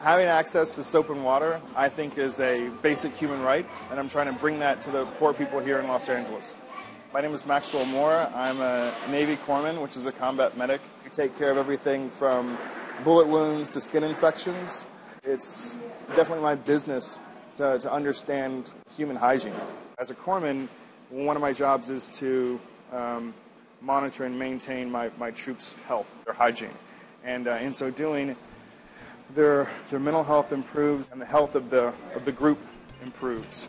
Having access to soap and water, I think, is a basic human right, and I'm trying to bring that to the poor people here in Los Angeles. My name is Maxwell Moore. I'm a Navy Corpsman, which is a combat medic. We take care of everything from bullet wounds to skin infections. It's definitely my business to understand human hygiene. As a corpsman, one of my jobs is to monitor and maintain my troops' health, their hygiene. And in so doing, their mental health improves and the health of the group improves.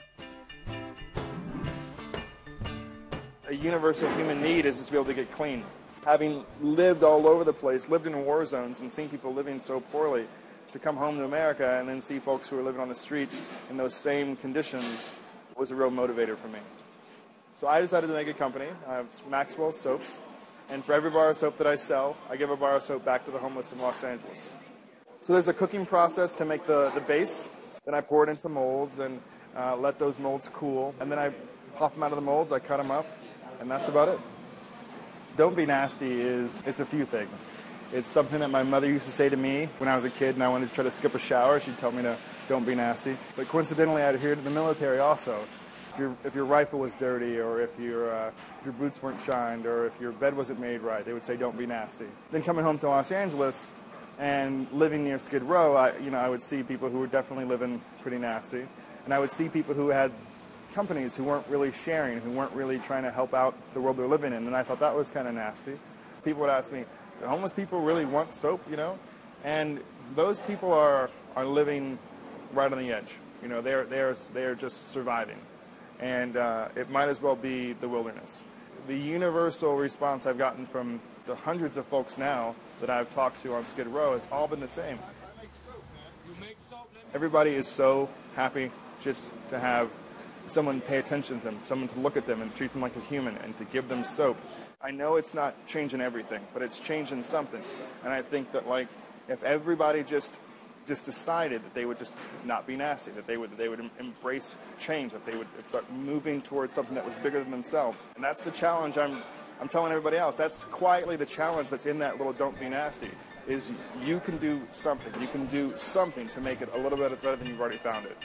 A universal human need is just to be able to get clean. Having lived all over the place, lived in war zones and seen people living so poorly, to come home to America and then see folks who are living on the street in those same conditions was a real motivator for me. So I decided to make a company. It's Maxwell Soaps. And for every bar of soap that I sell, I give a bar of soap back to the homeless in Los Angeles. So there's a cooking process to make the base. Then I pour it into molds and let those molds cool. And then I pop them out of the molds, I cut them up, and that's about it. Don't be nasty it's a few things. It's something that my mother used to say to me when I was a kid and I wanted to try to skip a shower. She'd tell me to don't be nasty. But coincidentally, I'd hear it in the military also. If your rifle was dirty, or if your boots weren't shined, or if your bed wasn't made right, they would say don't be nasty. Then coming home to Los Angeles and living near Skid Row, I would see people who were definitely living pretty nasty, and I would see people who had companies who weren't really sharing, who weren't really trying to help out the world they're living in, and I thought that was kind of nasty. People would ask me, do homeless people really want soap, And those people are living right on the edge. They're just surviving. And it might as well be the wilderness. The universal response I've gotten from the hundreds of folks now that I've talked to on Skid Row has all been the same. Everybody is so happy just to have someone pay attention to them, someone to look at them and treat them like a human and to give them soap. I know it's not changing everything, but it's changing something. And I think that, if everybody just decided that they would just not be nasty, that they would embrace change, that they would start moving towards something that was bigger than themselves. And that's the challenge I'm telling everybody else. That's quietly the challenge that's in that little don't be nasty, is you can do something. You can do something to make it a little bit better than you've already found it.